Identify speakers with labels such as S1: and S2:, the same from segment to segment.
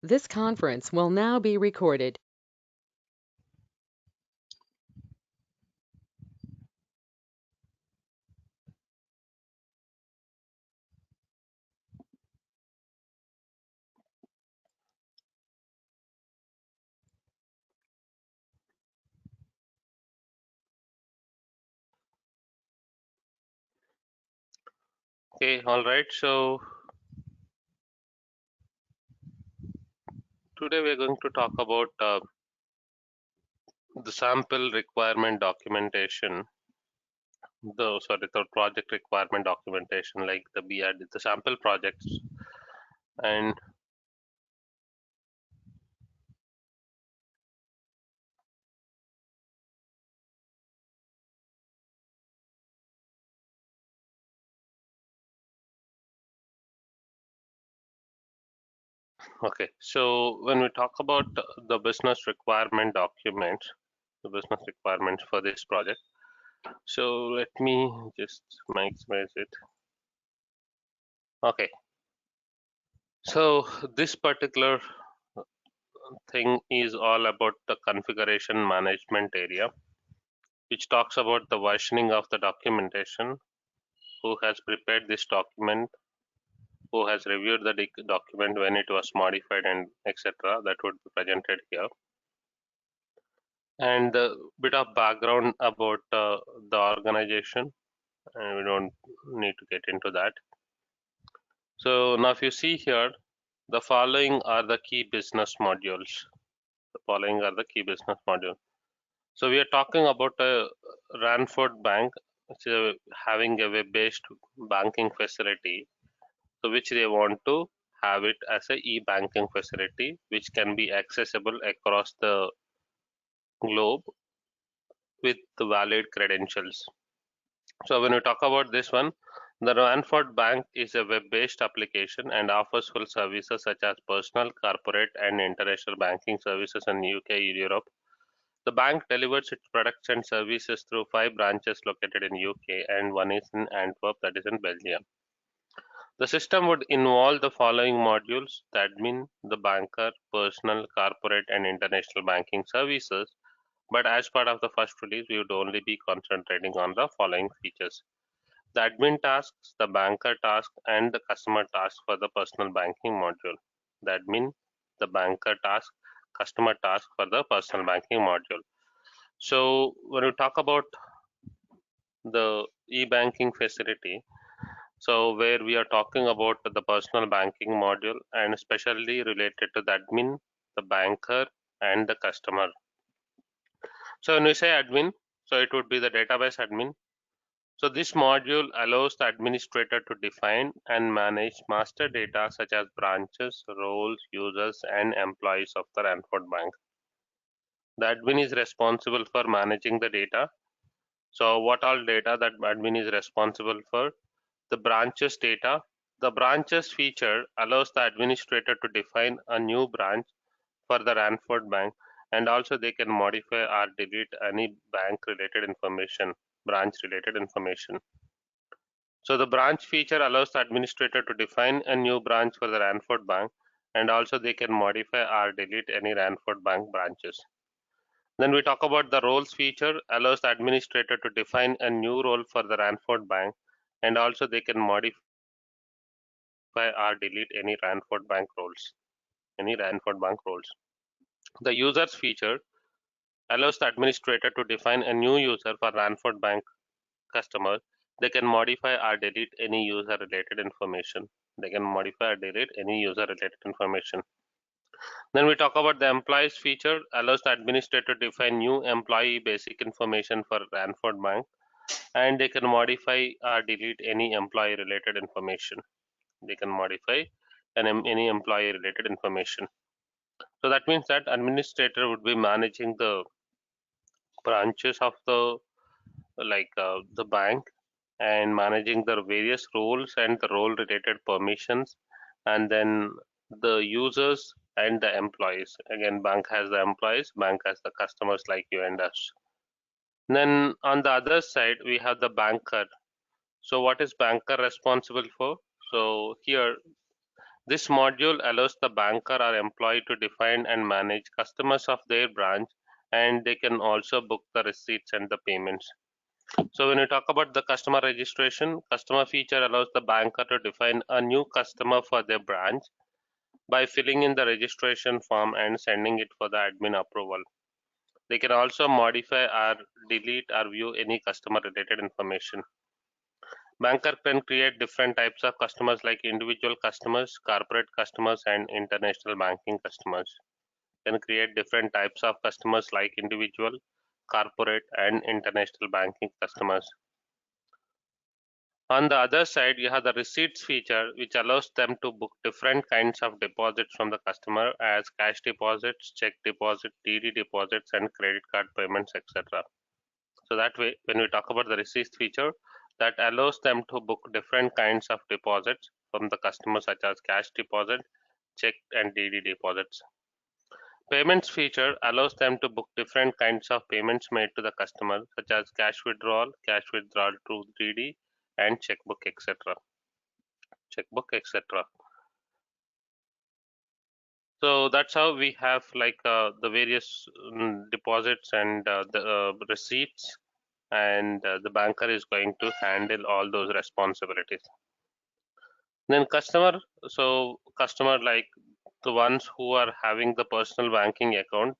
S1: This conference will now be recorded.
S2: Okay, all right. So today we're going to talk about the sample requirement documentation, the project requirement documentation, like the BRD, the sample projects. And okay, so when we talk about the business requirement documents, the business requirements for this project. So let me just maximize it. Okay, so this particular thing is all about the configuration management area, which talks about the versioning of the documentation, who has prepared this document, who has reviewed the document when it was modified, and etc. That would be presented here. And a bit of background about the organization, and we don't need to get into that. So now if you see here, the following are the key business modules. The following are the key business modules. So we are talking about a Ranford Bank, which is having a web-based banking facility, so which they want to have it as a e-banking facility, which can be accessible across the globe with the valid credentials. So when we talk about this one, the Ranford Bank is a web-based application and offers full services such as personal, corporate, and international banking services in UK, Europe. The bank delivers its products and services through 5 branches located in UK and one is in Antwerp, that is in Belgium. The system would involve the following modules: the admin, the banker, personal, corporate, and international banking services. But as part of the first release, we would only be concentrating on the following features: the admin tasks, the banker task, and the customer task for the personal banking module. The admin, the banker task, customer task for the personal banking module. So when we talk about the e-banking facility, so where we are talking about the personal banking module and especially related to the admin, the banker, and the customer. So when we say admin, so it would be the database admin. So this module allows the administrator to define and manage master data such as branches, roles, users, and employees of the Ranford Bank. The admin is responsible for managing the data. So what all data that admin is responsible for? The branches data. The branches feature allows the administrator to define a new branch for the Ranford Bank, and also they can modify or delete any bank related information, branch related information. So the branch feature allows the administrator to define a new branch for the Ranford Bank, and also they can modify or delete any Ranford Bank branches. Then we talk about the roles feature allows the administrator to define a new role for the Ranford Bank, and also they can modify or delete any Ranford Bank roles. Any Ranford Bank roles. The users feature allows the administrator to define a new user for Ranford Bank customer. They can modify or delete any user related information. They can modify or delete any user related information. Then we talk about the employees feature allows the administrator to define new employee basic information for Ranford Bank, and they can modify or delete any employee related information. They can modify any employee related information. So that means that administrator would be managing the branches of the bank and managing the various roles and the role related permissions, and then the users and the employees. Again, bank has the employees, bank has the customers like you and us. Then on the other side we have the banker. So what is banker responsible for? So here This module allows the banker or employee to define and manage customers of their branch, and they can also book the receipts and the payments. So when we talk about the customer registration, customer feature allows the banker to define a new customer for their branch by filling in the registration form and sending it for the admin approval. They can also modify or delete or view any customer related information. Banker can create different types of customers like individual customers, corporate customers, and international banking customers. Can create different types of customers like individual, corporate, and international banking customers. On the other side, you have the receipts feature, which allows them to book different kinds of deposits from the customer as cash deposits, check deposit, DD deposits, and credit card payments, etc. So that way, when we talk about the receipts feature, that allows them to book different kinds of deposits from the customer, such as cash deposit, check, and DD deposits. Payments feature allows them to book different kinds of payments made to the customer, such as cash withdrawal through DD, and checkbook, etc. So that's how we have like the various deposits and the receipts, and the banker is going to handle all those responsibilities. Then customer like the ones who are having the personal banking account.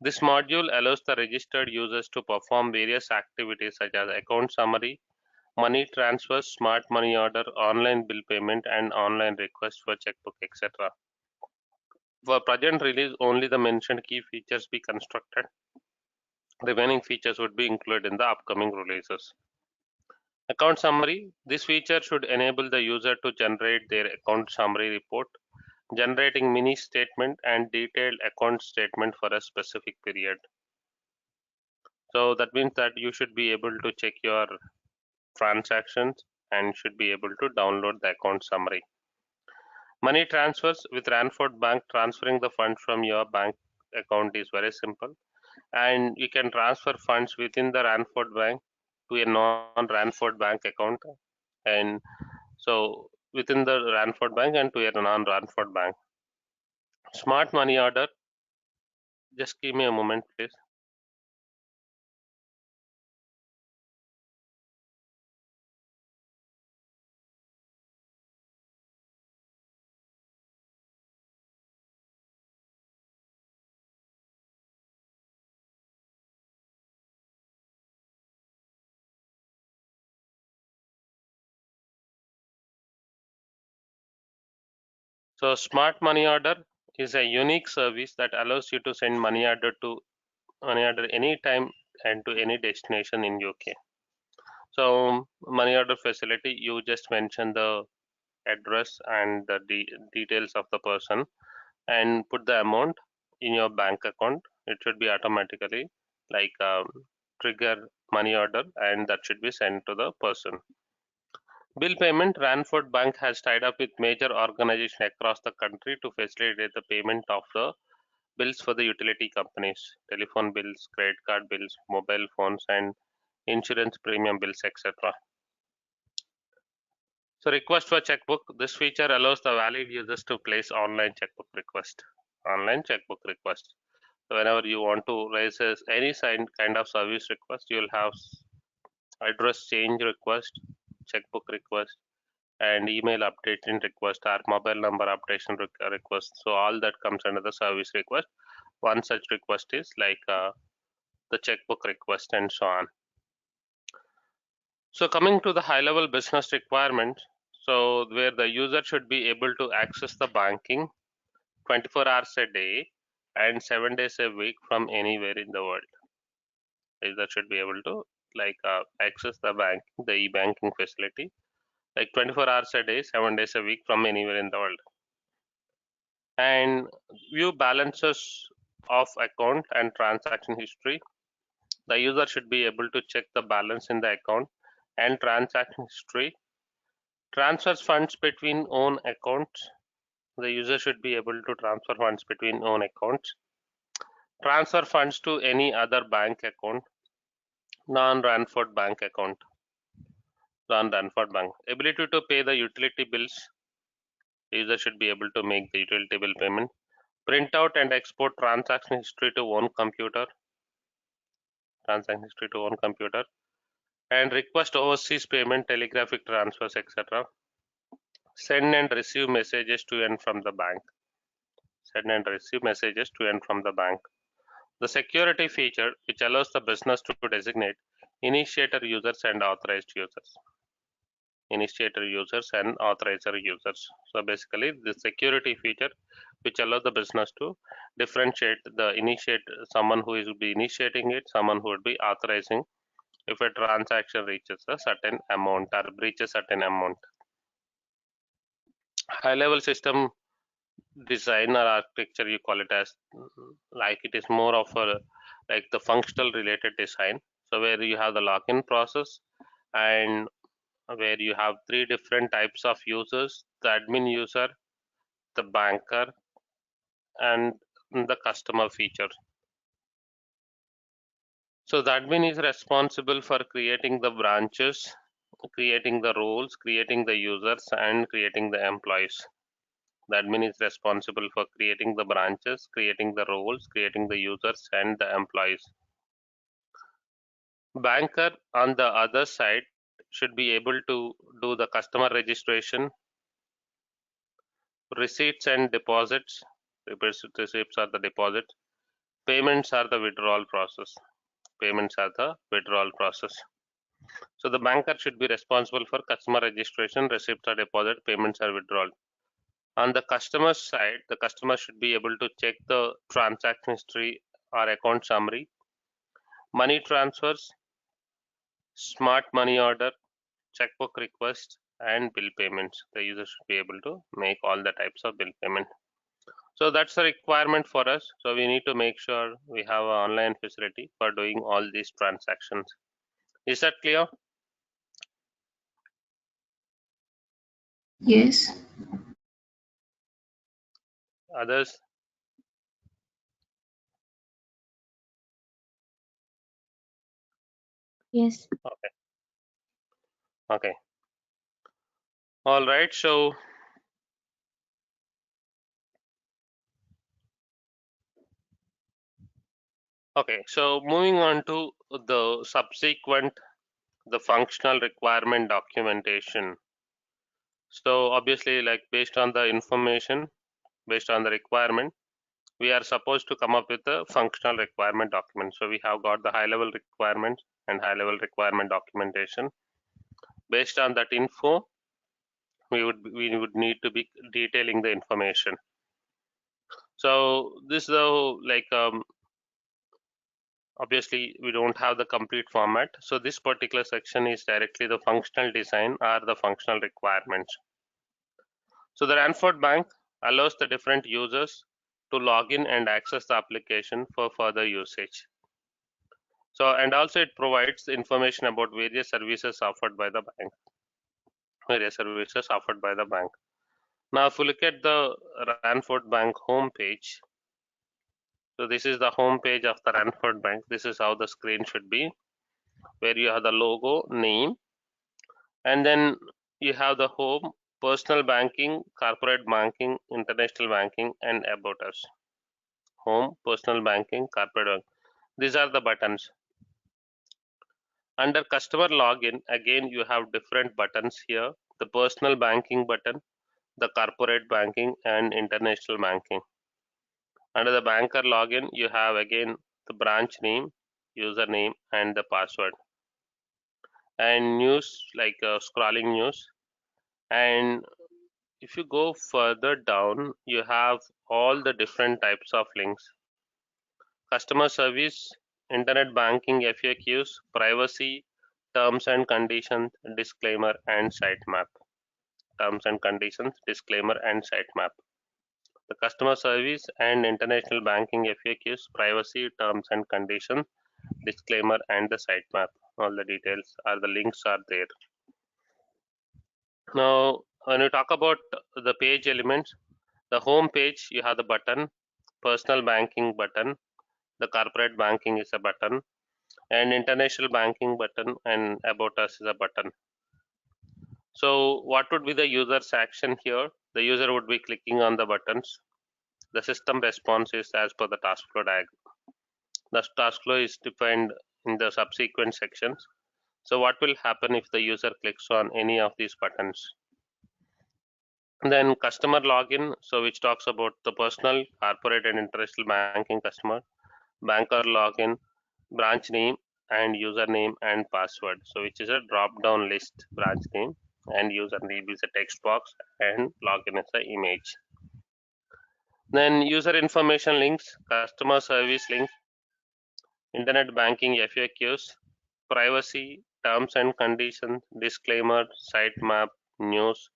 S2: This module allows the registered users to perform various activities such as account summary, money transfers, smart money order, online bill payment, and online request for checkbook, etc. For present release, only the mentioned key features be constructed. Remaining features would be included in the upcoming releases. Account summary. This feature should enable the user to generate their account summary report, generating mini statement and detailed account statement for a specific period. So that means that you should be able to check your transactions and should be able to download the account summary. Money transfers with Ranford Bank. Transferring the funds from your bank account is very simple, and you can transfer funds within the Ranford Bank to a non-Ranford Bank account, and so within the Ranford Bank and to a non-Ranford Bank. Smart money order. Just give me a moment, please. So smart money order is a unique service that allows you to send money order anytime and to any destination in UK. So money order facility, you just mention the address and the details of the person and put the amount in your bank account. It should be automatically like trigger money order, and that should be sent to the person. Bill payment. Ranford Bank has tied up with major organizations across the country to facilitate the payment of the bills for the utility companies, telephone bills, credit card bills, mobile phones, and insurance premium bills, etc. So request for checkbook. This feature allows the valid users to place online checkbook request. Online checkbook request. So whenever you want to raise any kind of service request, you'll have address change request, checkbook request, and email updating request or mobile number updation request. So all that comes under the service request. One such request is like the checkbook request and so on. So coming to the high level business requirements, so where the user should be able to access the banking 24 hours a day and 7 days a week from anywhere in the world. User should be able to like access the bank, the e-banking facility, like 24 hours a day, 7 days a week from anywhere in the world. And view balances of account and transaction history. The user should be able to check the balance in the account and transaction history. Transfers funds between own accounts. The user should be able to transfer funds between own accounts. Transfer funds to any other bank account, non-Ranford Bank account. Non-Ranford Bank. Ability to pay the utility bills The user should be able to make the utility bill payment. Print out and export transaction history to one computer. And request overseas payment, telegraphic transfers, etc. Send and receive messages to and from the bank. The security feature, which allows the business to designate initiator users and authorized users. So basically, the security feature, which allows the business to differentiate someone who will be initiating it, someone who would be authorizing if a transaction reaches a certain amount or breaches certain amount. High-level system design or architecture, you call it as, like it is more of a like the functional related design. So where you have the login process and where you have three different types of users: the admin user, the banker, and the customer feature. So the admin is responsible for creating the branches, creating the roles, creating the users, and creating the employees. The admin is responsible for creating the branches, creating the roles, creating the users, and the employees. Banker, on the other side, should be able to do the customer registration, receipts and deposits. Receipts are the deposit. Payments are the withdrawal process. So the banker should be responsible for customer registration, receipts or deposit, payments or withdrawal. On the customer side, the customer should be able to check the transaction history or account summary, money transfers, smart money order, checkbook request, and bill payments. The user should be able to make all the types of bill payment. So that's a requirement for us. So we need to make sure we have an online facility for doing all these transactions. Is that clear?
S3: Yes.
S2: Others?
S3: Yes.
S2: Okay. All right. So moving on to the subsequent, the functional requirement documentation. So obviously, like based on the information, based on the requirement, we are supposed to come up with a functional requirement document. So we have got the high level requirements and high level requirement documentation. Based on that info, we would need to be detailing the information. So this though, like obviously we don't have the complete format. So this particular section is directly the functional design or the functional requirements. So the Ranford Bank allows the different users to log in and access the application for further usage. So, and also it provides information about various services offered by the bank. Now, if you look at the Ranford Bank home page, so this is the home page of the Ranford Bank. This is how the screen should be, where you have the logo, name, and then you have the home, personal banking, corporate banking, international banking, and about us. Home, personal banking, corporate banking. These are the buttons. Under customer login, again you have different buttons here: the personal banking button, the corporate banking, and international banking. Under the banker login, you have again the branch name, username, and the password. And news, like scrolling news. And if you go further down, you have all the different types of links: customer service, internet banking FAQs, privacy, terms and conditions, disclaimer, and sitemap. Terms and conditions, disclaimer, and sitemap. The customer service and international banking FAQs, privacy, terms and conditions, disclaimer, and the sitemap. All the details are, the links are there. Now, when you talk about the page elements, the home page, you have the button, personal banking button, the corporate banking is a button, and international banking button, and about us is a button. So what would be the user's action here? The user would be clicking on the buttons. The system response is as per the task flow diagram. The task flow is defined in the subsequent sections. So what will happen if the user clicks on any of these buttons? Then customer login, so which talks about the personal, corporate and international banking customer, banker login, branch name and username and password. So which is a drop down list, branch name and username is a text box and login is the image. Then user information links, customer service links, internet banking FAQs, privacy, terms and conditions, disclaimer, sitemap, news.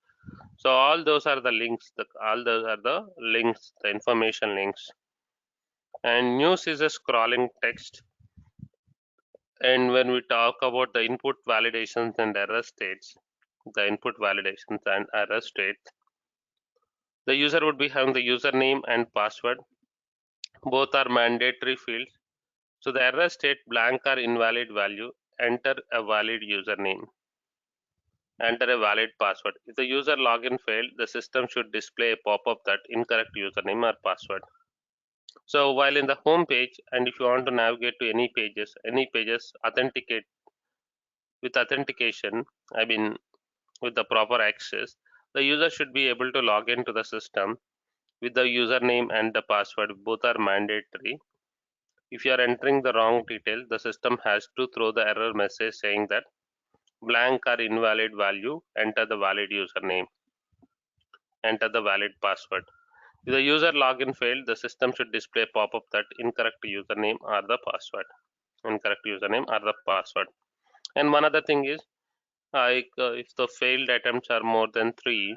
S2: So all those are the links, the information links. And news is a scrolling text. And when we talk about the input validations and error states, the user would be having the username and password. Both are mandatory fields. So the error state blank or invalid value, enter a valid username, enter a valid password. If the user login failed, the system should display a pop-up that incorrect username or password. So while in the home page, and if you want to navigate to any pages authenticate with authentication, I mean with the proper access, the user should be able to log into the system with the username and the password. Both are mandatory. If you are entering the wrong detail, the system has to throw the error message saying that blank or invalid value, enter the valid username, enter the valid password. If the user login failed, the system should display a pop-up that incorrect username or the password. Incorrect username or the password. And one other thing is, if the failed attempts are more than 3,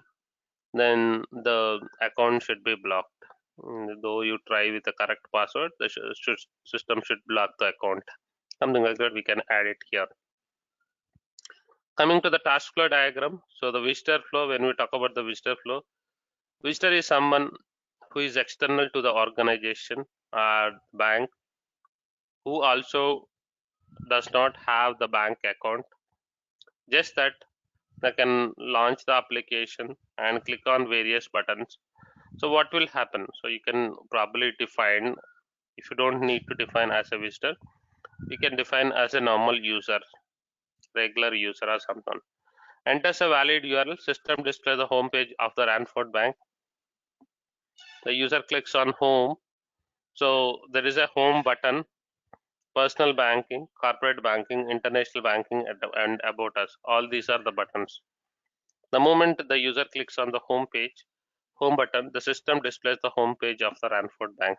S2: then the account should be blocked. Though you try with the correct password, the system should block the account. Something like that we can add it here. Coming to the task flow diagram, so the visitor flow, when we talk about the visitor flow, visitor is someone who is external to the organization or bank, who also does not have the bank account, just that they can launch the application and click on various buttons. So what will happen? So you can probably define, if you don't need to define as a visitor, you can define as a normal user, regular user or something. Enters a valid URL, system displays the home page of the Ranford Bank. The user clicks on home. So there is a home button, personal banking, corporate banking, international banking, and about us. All these are the buttons. The moment the user clicks on the home page, home button, the system displays the home page of the Ranford Bank.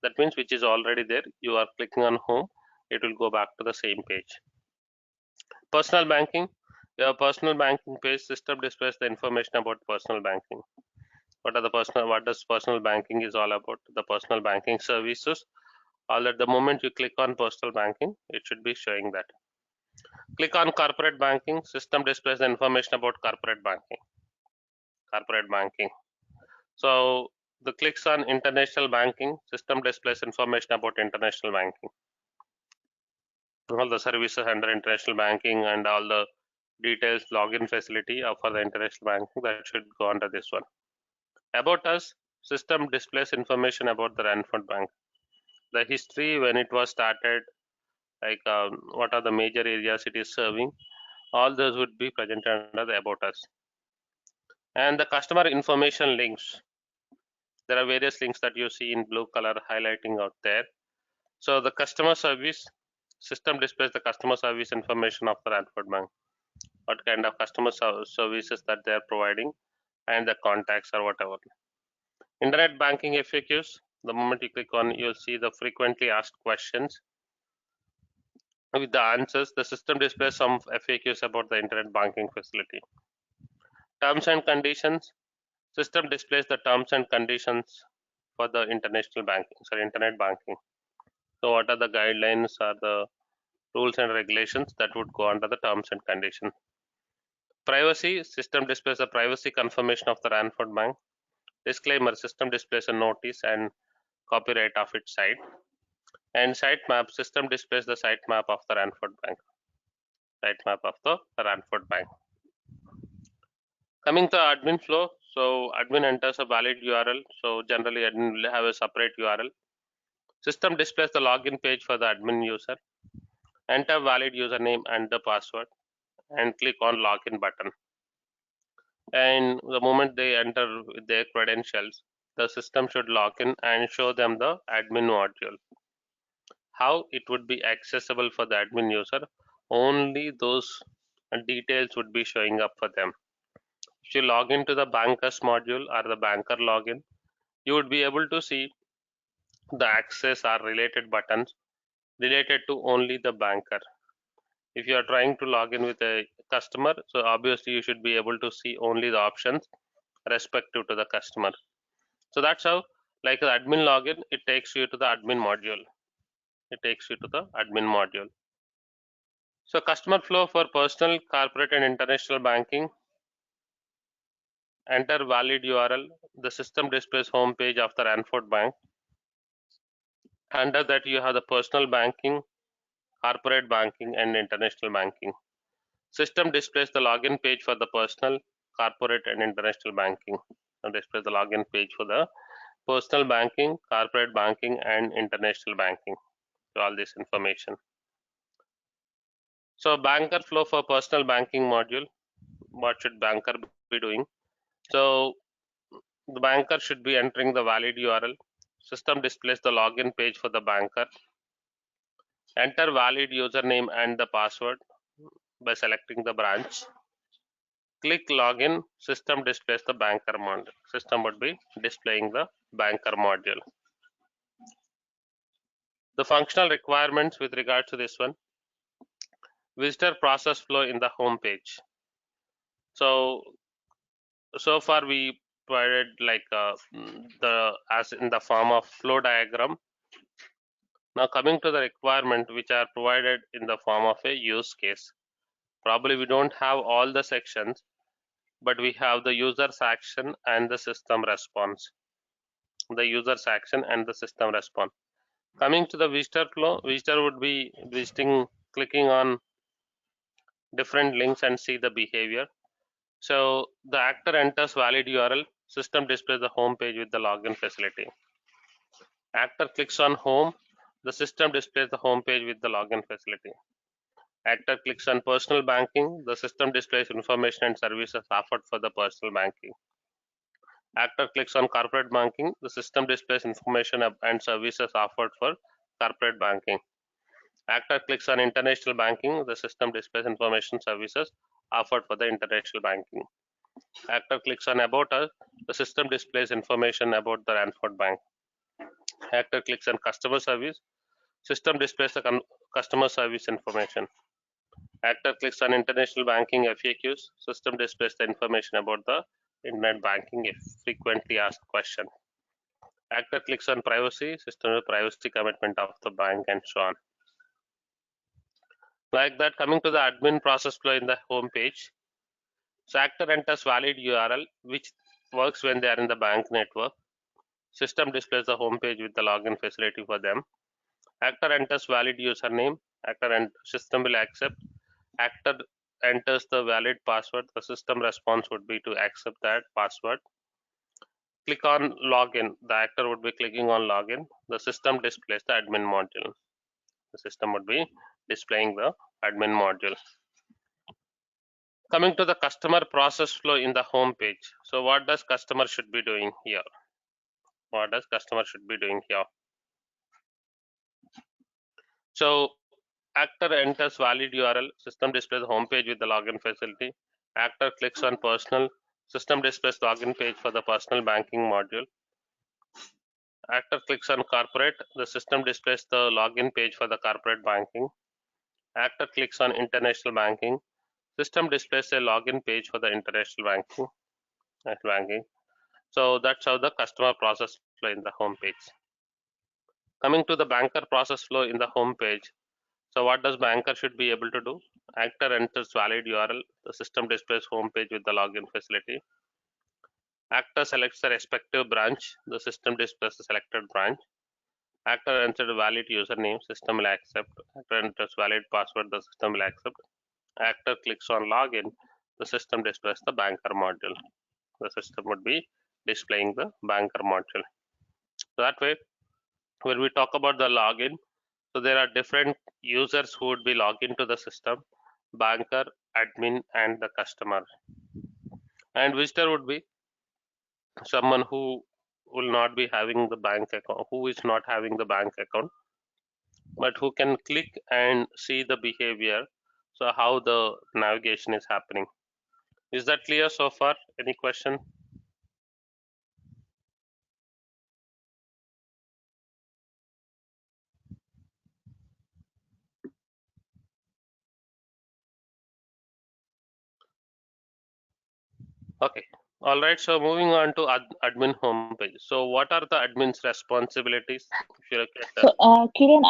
S2: That means which is already there. You are clicking on home, it will go back to the same page. Personal banking, your personal banking page, system displays the information about personal banking. What does personal banking is all about? The personal banking services. All at the moment you click on personal banking, it should be showing that. Click on corporate banking, system displays the information about corporate banking. Corporate banking. So the clicks on international banking, system displays information about international banking. All the services under international banking and all the details, login facility for the international banking, that should go under this one. About us, system displays information about the Ranford Bank. The history, when it was started, like what are the major areas it is serving, all those would be presented under the about us. And the customer information links, there are various links that you see in blue color highlighting out there. So the customer service, system displays the customer service information of the Ranford Bank, what kind of customer services that they are providing and the contacts or whatever. Internet banking FAQs, the moment you click on, you'll see the frequently asked questions. With the answers, the system displays some FAQs about the internet banking facility. Terms and conditions, system displays the terms and conditions for the international banking, internet banking. So what are the guidelines or the rules and regulations that would go under the terms and conditions? Privacy, system displays a privacy confirmation of the Ranford Bank. Disclaimer, system displays a notice and copyright of its site. And sitemap, system displays the sitemap of the Ranford Bank. Sitemap of the Ranford Bank. Coming to admin flow, So admin enters a valid URL. So generally admin will have a separate URL. System displays the login page for the admin user. Enter valid username and the password and click on login button. And the moment they enter with their credentials, the system should log in and show them the admin module. How it would be accessible for the admin user? Only those details would be showing up for them. If you log into the bankers module or the banker login, you would be able to see the access or related buttons related to only the banker. If you are trying to log in with a customer, so obviously you should be able to see only the options respective to the customer. So that's how, like the admin login, it takes you to the admin module. It takes you to the admin module. So customer flow for personal, corporate, and international banking. Enter valid URL. The system displays home page of the Ranford Bank. Under that, you have the personal banking, corporate banking, and international banking. System displays the login page for the personal, corporate, and international banking. So displays the login page for the personal banking, corporate banking, and international banking. So all this information. So banker flow for personal banking module. What should banker be doing? So the banker should be entering the valid URL. System displays the login page for the banker. Enter valid username and the password by selecting the branch. Click login. System displays the banker module. System would be displaying the banker module. The functional requirements with regard to this one. Visitor process flow in the home page. So far we provided like the as in the form of flow diagram. Now coming to the requirement which are provided in the form of a use case. Probably we don't have all the sections, but we have the user's action and the system response. The user's action and the system response. Coming to the visitor flow, visitor would be clicking on different links and see the behavior. So the actor enters valid URL, system displays the home page with the login facility. Actor clicks on home, the system displays the home page with the login facility. Actor clicks on personal banking, the system displays information and services offered for the personal banking. Actor clicks on corporate banking, the system displays information and services offered for corporate banking. Actor clicks on international banking, the system displays information services offered for the international banking. Actor clicks on about us, the system displays information about the Ranford Bank. Actor clicks on customer service, system displays the customer service information. Actor clicks on international banking FAQs, system displays the information about the internet banking if frequently asked question. Actor clicks on privacy, system privacy commitment of the bank, and so on. Like that, coming to the admin process flow in the home page. So actor enters valid URL, which works when they are in the bank network. System displays the home page with the login facility for them. Actor enters valid username. Actor and system will accept. Actor enters the valid password. The system response would be to accept that password. Click on login. The actor would be clicking on login. The system displays the admin module. The system would be displaying the admin module. Coming to the customer process flow in the home page. So what does customer should be doing here? What does customer should be doing here? So actor enters valid URL, system displays home page with the login facility. Actor clicks on personal, system displays login page for the personal banking module. Actor clicks on corporate, the system displays the login page for the corporate banking. Actor clicks on international banking, system displays a login page for the international banking. So that's how the customer process flow in the home page. Coming to the banker process flow in the home page. So what does banker should be able to do? Actor enters valid URL. The system displays home page with the login facility. Actor selects the respective branch. The system displays the selected branch. Actor enters a valid username. System will accept. Actor enters valid password. The system will accept. Actor clicks on login. The system displays the banker module. The system would be displaying the banker module. So that way, when we talk about the login, so there are different users who would be logged into the system: banker, admin, and the customer. And visitor would be someone who will not be having the bank account, who is not having the bank account, but who can click and see the behavior, so how the navigation is happening. Is that clear so far? Any question? Okay. All right. So moving on to admin homepage. So what are the admin's responsibilities? If you look at
S3: So, Kiran,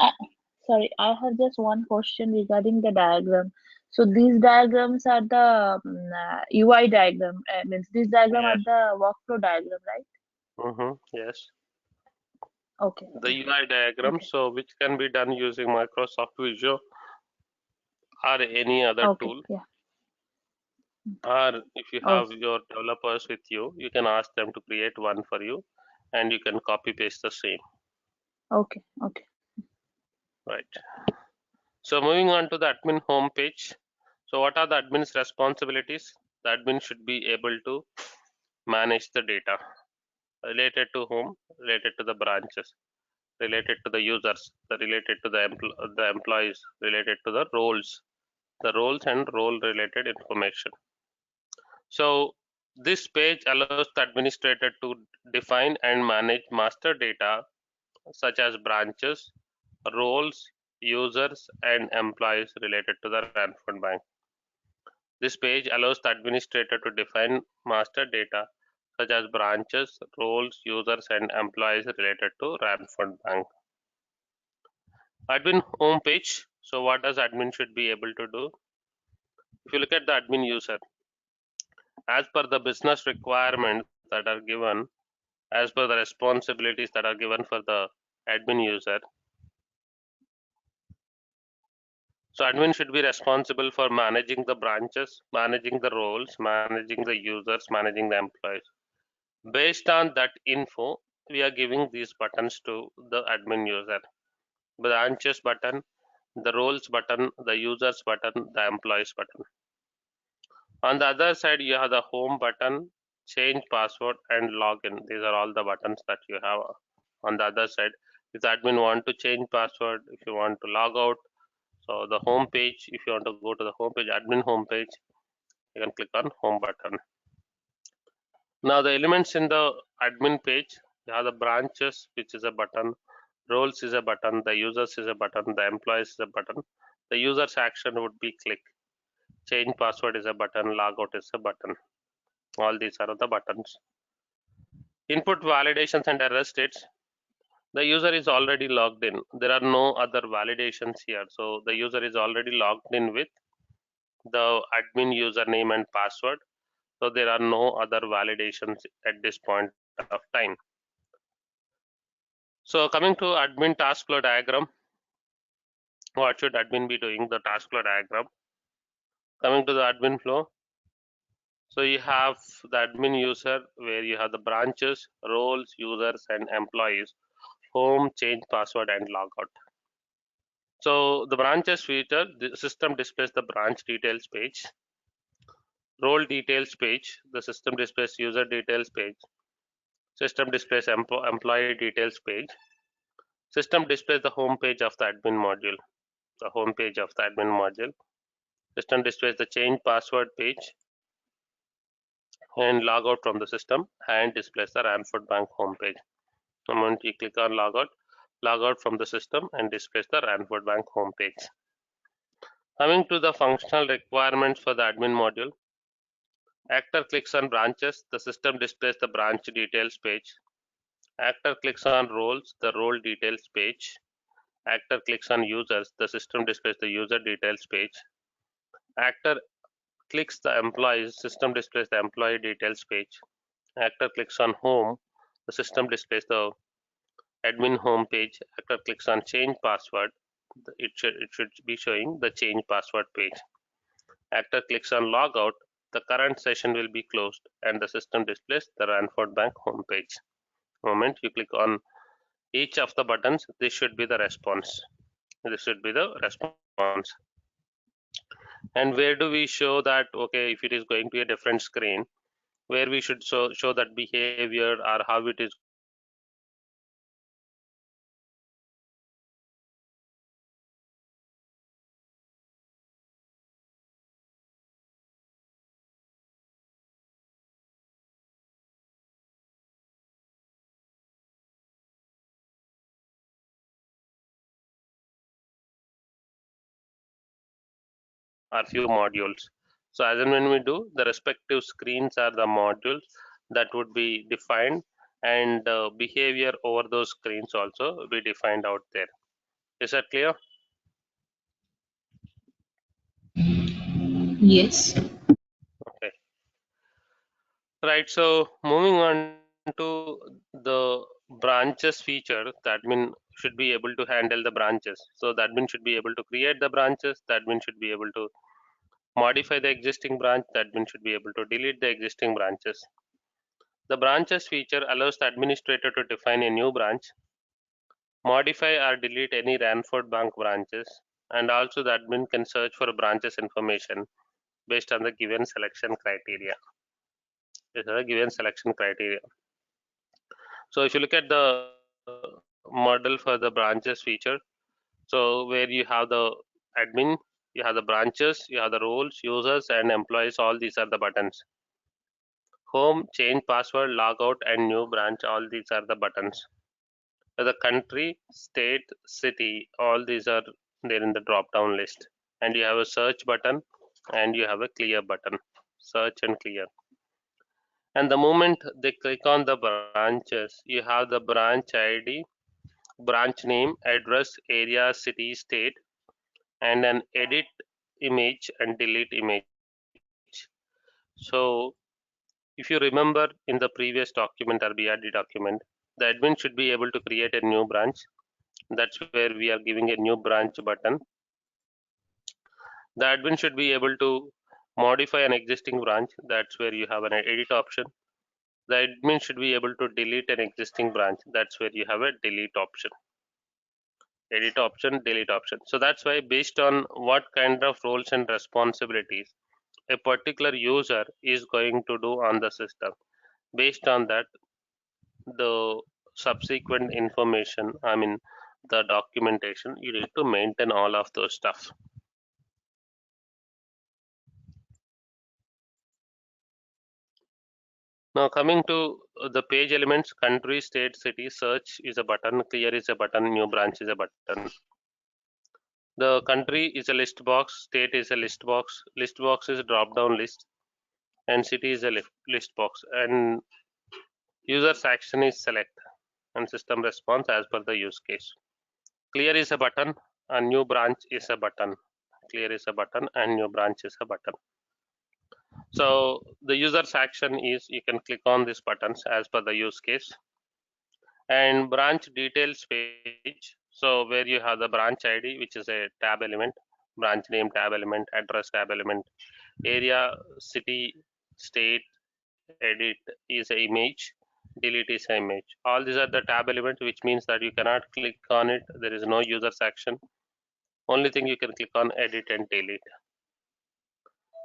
S3: sorry, I have just one question regarding the diagram. So these diagrams are the UI diagram. Means these diagram are
S2: yes,
S3: the workflow diagram, right?
S2: yes,
S3: Okay,
S2: the UI diagram.
S3: okay,
S2: So which can be done using Microsoft Visio or any other
S3: okay,
S2: tool.
S3: yeah.
S2: Or if you
S3: Oh,
S2: have your developers with you, you can ask them to create one for you, and you can copy paste the same.
S3: okay, okay.
S2: Right. So moving on to the admin homepage. So what are the admin's responsibilities? The admin should be able to manage the data related to whom, related to the branches, related to the users, related to the employees, related to the roles and role related information. So this page allows the administrator to define and manage master data such as branches, roles, users, and employees related to the Ranford Bank. This page allows the administrator to define master data such as branches, roles, users, and employees related to Ranford Bank. Admin homepage. So what does admin should be able to do? If you look at the admin user, as per the business requirements that are given, as per the responsibilities that are given for the admin user, so admin should be responsible for managing the branches, managing the roles, managing the users, managing the employees. Based on that info, we are giving these buttons to the admin user: branches button, the roles button, the users button, the employees button. On the other side, you have the home button, change password, and login. These are all the buttons that you have on the other side. If the admin want to change password, if you want to log out, so the home page, if you want to go to the home page, admin home page, you can click on home button. Now the elements in the admin page, you have the branches, which is a button, roles is a button, the users is a button, the employees is a button. The users action would be click. Change password is a button, logout is a button. All these are the buttons. Input validations and error states. The user is already logged in. There are no other validations here. So the user is already logged in with the admin username and password. So there are no other validations at this point of time. So coming to admin task flow diagram, what should admin be doing? The task flow diagram. Coming to the admin flow, so you have the admin user where you have the branches, roles, users, and employees, home, change password, and logout. So the branches feature, the system displays the branch details page, role details page, the system displays user details page, system displays employee details page, system displays the home page of the admin module, the home page of the admin module, system displays the change password page, and log out from the system, and displays the Ranford Bank homepage. The moment you click on log out from the system and displays the Ranford Bank homepage. Coming to the functional requirements for the admin module, actor clicks on branches, the system displays the branch details page. Actor clicks on roles, the role details page. Actor clicks on users, the system displays the user details page. Actor clicks the employees, system displays the employee details page. Actor clicks on home, the system displays the admin home page. Actor clicks on change password, it should be showing the change password page. Actor clicks on logout, the current session will be closed and the system displays the Ranford Bank homepage. Moment you click on each of the buttons, this should be the response. This should be the response. And where do we show that, okay, if it is going to a different screen, where we should show that behavior or how it is are few modules. So as and when we do, the respective screens are the modules that would be defined, and behavior over those screens also be defined out there. Is that clear?
S3: Yes.
S2: Okay. Right. So moving on to the branches feature, the admin should be able to handle the branches. So the admin should be able to create the branches. The admin should be able to modify the existing branch. The admin should be able to delete the existing branches. The branches feature allows the administrator to define a new branch, modify or delete any Ranford Bank branches, and also the admin can search for branches information based on the given selection criteria. This is a given selection criteria. So if you look at the model for the branches feature, so where you have the admin, you have the branches, you have the roles, users, and employees, all these are the buttons. Home, change password, logout, and new branch, all these are the buttons. The country, state, city, all these are there in the drop down list. And you have a search button and you have a clear button, search and clear. And the moment they click on the branches, you have the branch ID, branch name, address, area, city, state, and an edit image and delete image. So if you remember in the previous document or BRD document, the admin should be able to create a new branch. That's where we are giving a new branch button. The admin should be able to modify an existing branch. That's where you have an edit option. The admin should be able to delete an existing branch. That's where you have a delete option. Edit option, delete option. So that's why based on what kind of roles and responsibilities a particular user is going to do on the system, based on that, the subsequent information, I mean the documentation, you need to maintain all of those stuff. Now coming to the page elements, country, state, city, search is a button, clear is a button, new branch is a button. The country is a list box, state is a list box is a drop down list, and city is a list box, and user's action is select and system response as per the use case. Clear is a button, and new branch is a button. Clear is a button and new branch is a button. So the user's action is you can click on these buttons as per the use case. And branch details page, so where you have the branch ID, which is a tab element, branch name tab element, address tab element, area, city, state, edit is a image, delete is a image. All these are the tab elements, which means that you cannot click on it. There is no user's action. Only thing you can click on edit and delete.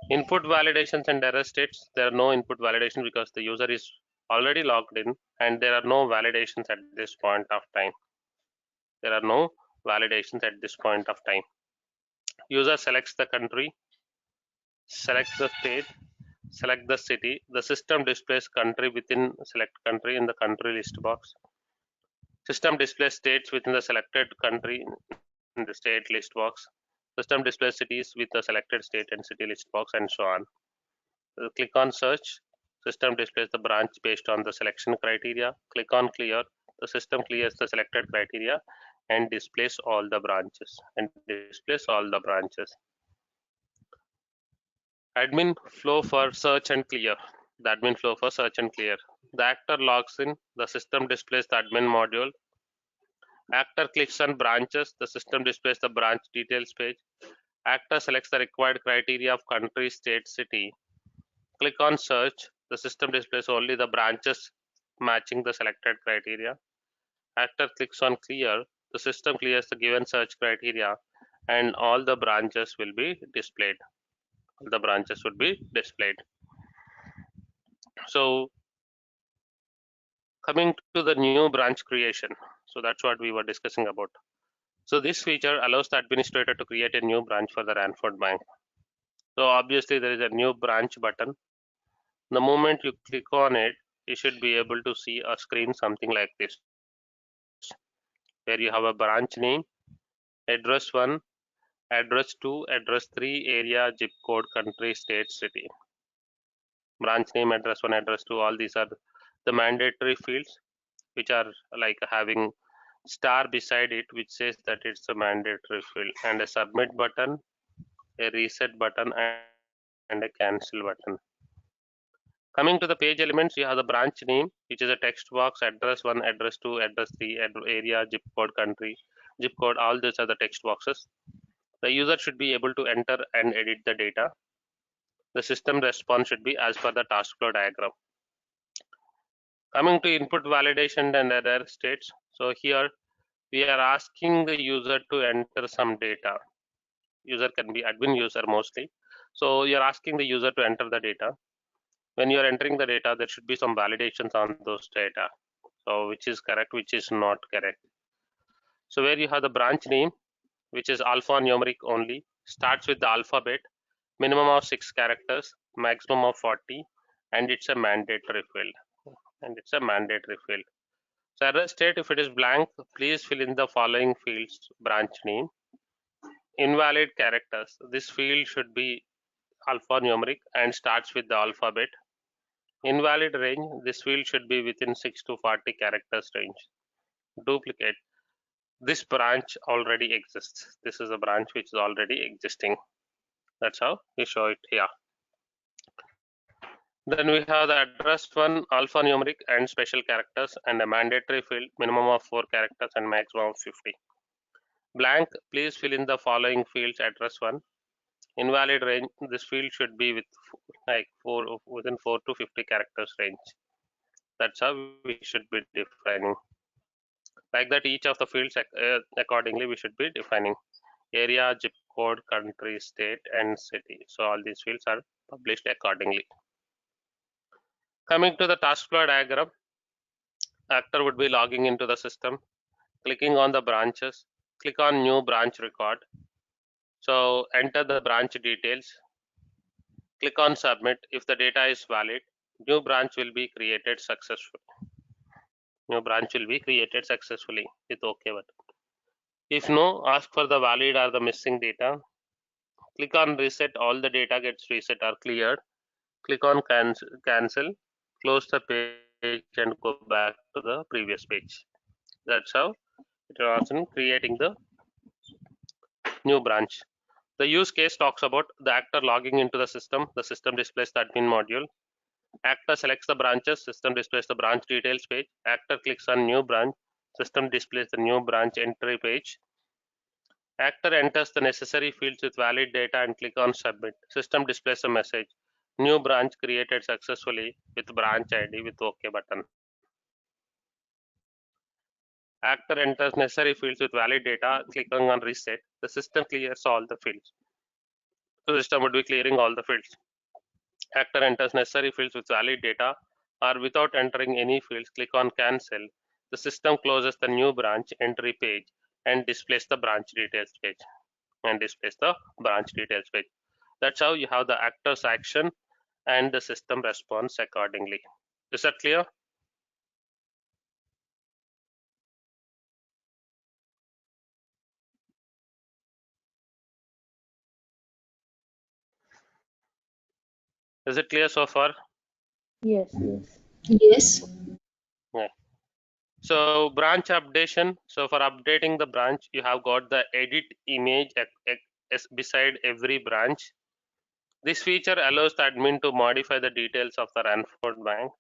S2: Input validations and error states, there are no input validation because the user is already logged in and there are no validations at this point of time. There are no validations at this point of time. User selects the country, selects the state, select the city. The system displays country within select country in the country list box. System displays states within the selected country in the state list box. System displays cities with the selected state and city list box, and so on. Click on search. System displays the branch based on the selection criteria. Click on clear. The system clears the selected criteria and displays all the branches. Admin flow for search and clear. The admin flow for search and clear. The actor logs in. The system displays the admin module. Actor clicks on branches. The system displays the branch details page. Actor selects the required criteria of country, state, city. Click on search. The system displays only the branches matching the selected criteria. Actor clicks on clear. The system clears the given search criteria and all the branches will be displayed. All the branches would be displayed. So coming to the new branch creation. So that's what we were discussing about. So this feature allows the administrator to create a new branch for the Ranford Bank. So obviously there is a new branch button. The moment you click on it, you should be able to see a screen something like this, where you have a branch name, address 1, address 2, address 3, area, zip code, country, state, city. Branch name, address 1, address 2, all these are the mandatory fields, which are like having star beside it, which says that it's a mandatory field, and a submit button, a reset button, and a cancel button. Coming to the page elements, you have the branch name, which is a text box, address 1, address 2, address 3, area, zip code, country, zip code, all these are the text boxes. The user should be able to enter and edit the data. The system response should be as per the task flow diagram. Coming to input validation and error states. So here we are asking the user to enter some data. User can be admin user mostly. So you're asking the user to enter the data. When you're entering the data, there should be some validations on those data. So which is correct, which is not correct. So where you have the branch name, which is alphanumeric only, starts with the alphabet, minimum of 6 characters, maximum of 40, and it's a mandatory field. So error state, if it is blank, please fill in the following fields: branch name. Invalid characters, this field should be alphanumeric and starts with the alphabet. Invalid range, this field should be within 6 to 40 characters range. Duplicate, this branch already exists. This is a branch which is already existing. That's how we show it here. Then we have the address 1, alphanumeric and special characters, and a mandatory field, minimum of 4 characters and maximum of 50. Blank, please fill in the following fields: address 1. Invalid range, this field should be with within 4 to 50 characters range. That's how we should be defining. Like that, each of the fields accordingly we should be defining: area, zip code, country, state, and city. So all these fields are published accordingly. Coming to the task flow diagram, actor would be logging into the system, clicking on the branches, click on new branch record. So enter the branch details, click on submit. If the data is valid, new branch will be created successfully. New branch will be created successfully with OK button. If no, ask for the valid or the missing data. Click on reset, all the data gets reset or cleared. Click on cancel, close the page and go back to the previous page. That's how it was in creating the new branch. The use case talks about the actor logging into the system displays the admin module. Actor selects the branches, system displays the branch details page. Actor clicks on new branch, system displays the new branch entry page. Actor enters the necessary fields with valid data and click on submit. System displays a message: new branch created successfully with branch ID with OK button. Actor enters necessary fields with valid data, clicking on reset. The system clears all the fields. The system would be clearing all the fields. Actor enters necessary fields with valid data or without entering any fields, click on cancel. The system closes the new branch entry page and displays the branch details page. That's how you have the actor's action and the system response accordingly. Is that clear? Is it clear so far?
S3: Yes.
S4: Yes.
S2: Yeah. So branch updation. So for updating the branch, you have got the edit image beside every branch. This feature allows the admin to modify the details of the Ranford Bank.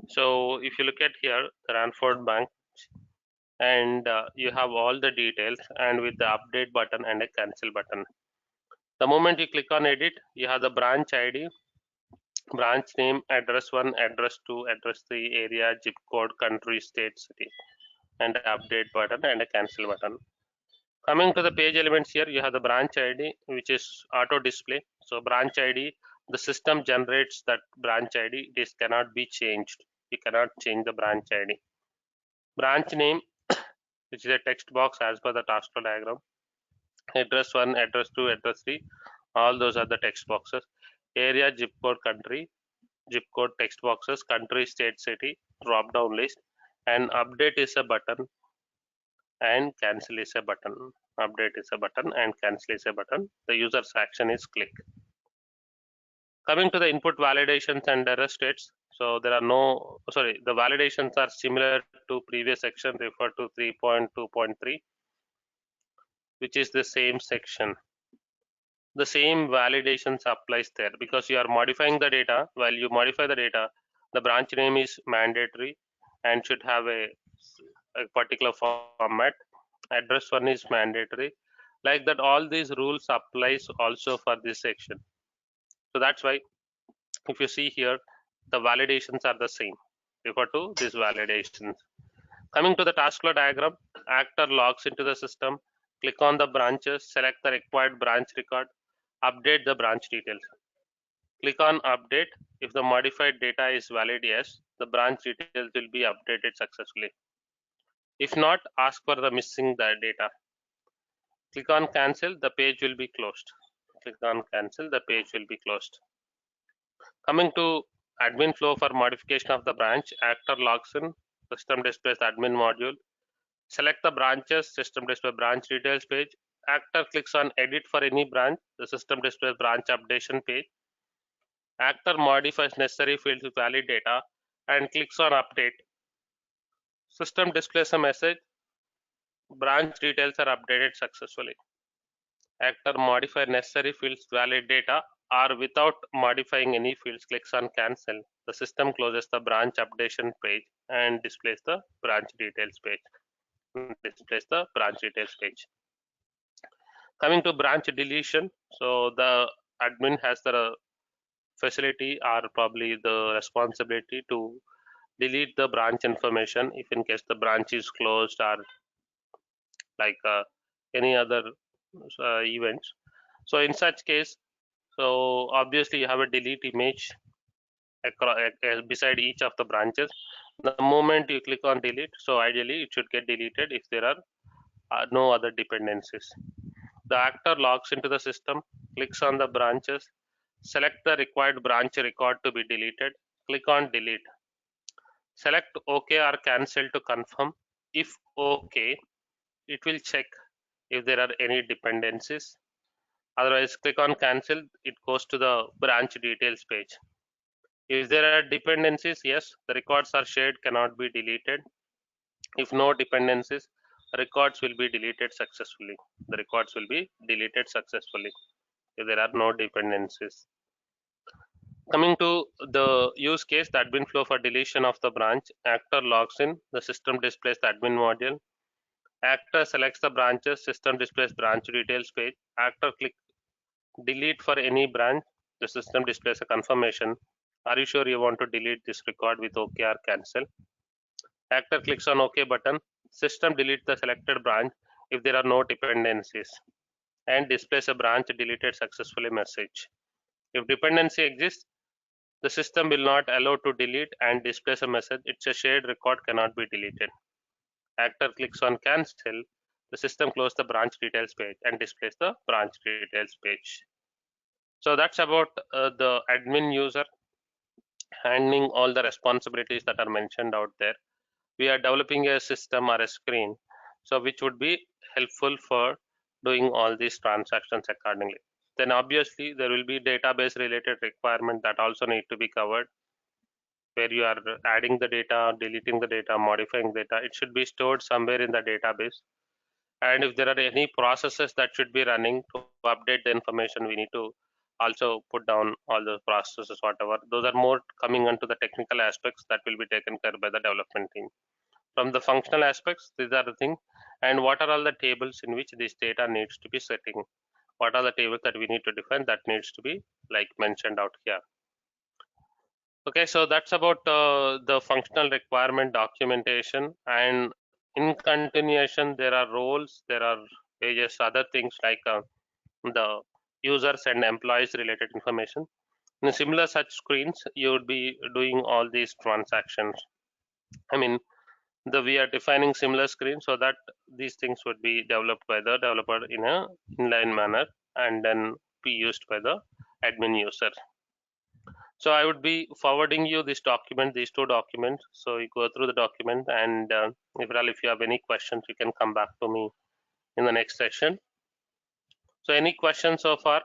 S2: So if you look at here, the Ranford Bank, and you have all the details, and with the update button and a cancel button. The moment you click on edit, you have the branch ID, branch name, address 1, address 2, address 3, area, zip code, country, state, city, and update button and a cancel button. Coming to the page elements here, you have the branch ID, which is auto display. So branch ID, the system generates that branch ID. This cannot be changed. You cannot change the branch ID. Branch name, which is a text box as per the task flow diagram. Address 1, address 2, address 3, all those are the text boxes. Area, zip code, country, zip code text boxes, country, state, city, drop down list, and update is a button and cancel is a button. Update is a button and cancel is a button. The user's action is click. Coming to the input validations and error states. So there are no, sorry, the validations are similar to previous section, refer to 3.2.3, which is the same section. The same validations applies there because you are modifying the data. While you modify the data, the branch name is mandatory and should have a particular format. Address 1 is mandatory. Like that, all these rules applies also for this section. So that's why if you see here, the validations are the same. Refer to these validations. Coming to the task flow diagram, actor logs into the system, click on the branches, select the required branch record, update the branch details. Click on update. If the modified data is valid, yes, the branch details will be updated successfully. If not, ask for the missing data. Click on cancel, the page will be closed. Click on cancel, the page will be closed. Coming to admin flow for modification of the branch, actor logs in, system displays admin module. Select the branches, system displays branch details page. Actor clicks on edit for any branch, the system displays branch updation page. Actor modifies necessary fields with valid data and clicks on update. System displays a message, branch details are updated successfully. Actor modify necessary fields valid data or without modifying any fields, clicks on cancel. The system closes the branch updation page and displays the branch details page. Coming to branch deletion, so the admin has the facility or probably the responsibility to delete the branch information if in case the branch is closed or like any other events. So in such case, so obviously you have a delete image beside each of the branches. The moment you click on delete, so ideally it should get deleted if there are no other dependencies. The actor logs into the system, clicks on the branches, select the required branch record to be deleted, click on delete. Select OK or cancel to confirm. If OK, it will check if there are any dependencies. Otherwise, click on cancel, it goes to the branch details page. If there are dependencies, yes, the records are shared, cannot be deleted. If no dependencies, records will be deleted successfully. The records will be deleted successfully if there are no dependencies. Coming to the use case, the admin flow for deletion of the branch, actor logs in, the system displays the admin module. Actor selects the branches, system displays branch details page. Actor click delete for any branch, the system displays a confirmation. Are you sure you want to delete this record with OK or cancel? Actor clicks on OK button. System deletes the selected branch if there are no dependencies and displays a branch deleted successfully message. If dependency exists, the system will not allow to delete and displays a message. It's a shared record, cannot be deleted. Actor clicks on cancel. The system closes the branch details page and displays the branch details page. So that's about the admin user handling all the responsibilities that are mentioned out there. We are developing a system or a screen, so which would be helpful for doing all these transactions accordingly. Then obviously there will be database related requirement that also need to be covered, where you are adding the data, deleting the data, modifying data. It should be stored somewhere in the database. And if there are any processes that should be running to update the information, we need to also put down all those processes, whatever. Those are more coming into the technical aspects that will be taken care by the development team. From the functional aspects, these are the things. And what are all the tables in which this data needs to be setting? What are the tables that we need to define that needs to be like mentioned out here? Okay, so that's about the functional requirement documentation, and in continuation there are roles, there are various other things like the users and employees related information. In similar such screens, you would be doing all these transactions. I mean, we are defining similar screens so that these things would be developed by the developer in a inline manner and then be used by the admin user. So I would be forwarding you this document, these two documents. So you go through the document, and if you have any questions, you can come back to me in the next session. So any questions so far?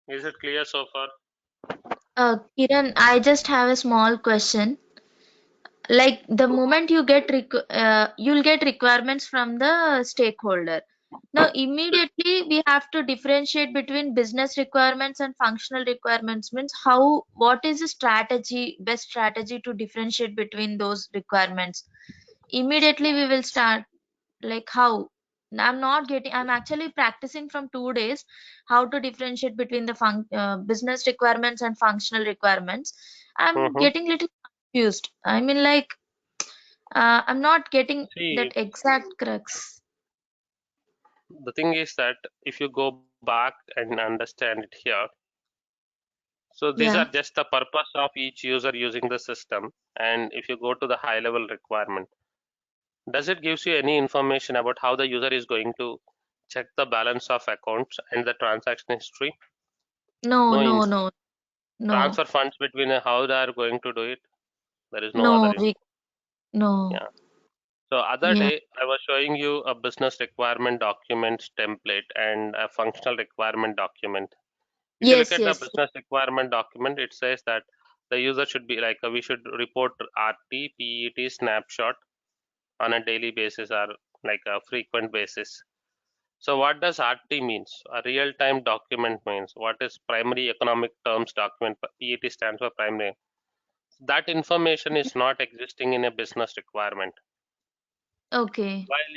S2: Is it clear so far?
S4: Kiran, I just have a small question. Like the moment you get you'll get requirements from the stakeholder. Now immediately we have to differentiate between business requirements and functional requirements. Means what is the strategy, best strategy to differentiate between those requirements? Immediately we will start, like how? I'm actually practicing from 2 days how to differentiate between the business requirements and functional requirements. I'm
S2: Mm-hmm.
S4: getting little confused. I mean, like, I'm not getting that
S2: See,
S4: exact crux.
S2: the thing is that if you go back and understand it here, so these are
S4: Yeah.
S2: just the purpose of each user using the system. And if you go to the high level requirement, does it gives you any information about how the user is going to check the balance of accounts and the transaction history?
S4: No,
S2: No,
S4: no,
S2: in
S4: no, no,
S2: transfer funds between how they are going to do it. There is no other
S4: no,
S2: info.
S4: no.
S2: Yeah. So other
S4: Yeah.
S2: day I was showing you a business requirement documents template and a functional requirement document. If you look
S4: Yes,
S2: at the
S4: yes.
S2: business requirement document, it says that the user should be like we should report RT, PET snapshot on a daily basis or like a frequent basis. So what does RT means? A real-time document means what is primary economic terms document? PET stands for primary. That information is not existing in a business requirement.
S4: Okay.
S2: While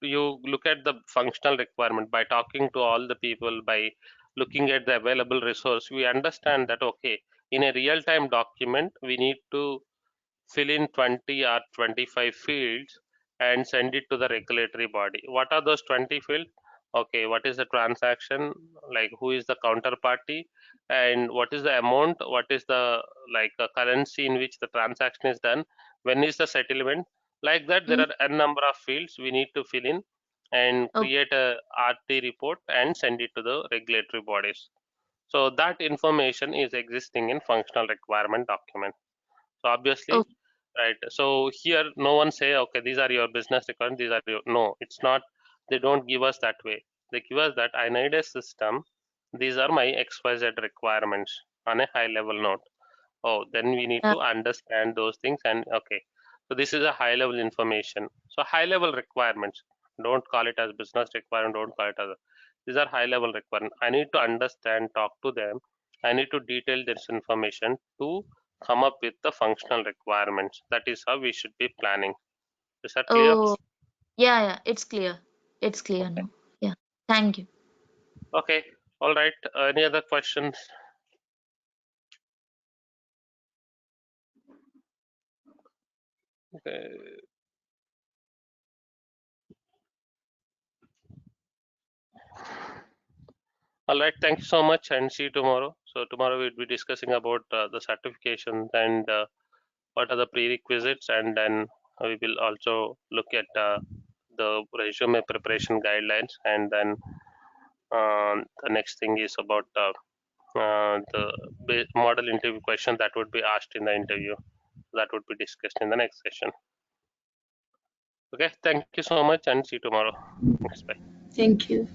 S2: you look at the functional requirement by talking to all the people, by looking at the available resource, we understand that okay, in a real-time document, we need to fill in 20 or 25 fields and send it to the regulatory body. What are those 20 fields? Okay, what is the transaction? Like who is the counterparty? And what is the amount? What is the like currency in which the transaction is done? When is the settlement? Like that, there
S4: Mm.
S2: are a number of fields we need to fill in and
S4: Okay.
S2: create a RT report and send it to the regulatory bodies. So that information is existing in functional requirement document. So obviously,
S4: Okay.
S2: right. So here, no one say, okay, these are your business requirements. These are your no. It's not. They don't give us that way. They give us that I need a system. These are my XYZ requirements on a high level note. Oh, then we need
S4: Yeah.
S2: to understand those things and okay. So this is a high level information. So high level requirements. Don't call it as business requirement. Don't call it as these are high level requirements. I need to understand, talk to them. I need to detail this information to come up with the functional requirements. That is how we should be planning. Is that clear?
S4: Oh, yeah, yeah. It's clear. It's clear
S2: Okay.
S4: now. Yeah. Thank you.
S2: Okay. All right. Any other questions? Okay. All right. Thank you so much and see you tomorrow. So tomorrow we'll be discussing about the certifications and what are the prerequisites, and then we will also look at the resume preparation guidelines, and then the next thing is about the model interview question that would be asked in the interview. That would be discussed in the next session. Okay, thank you so much and see you tomorrow. Thanks, bye.
S3: Thank you.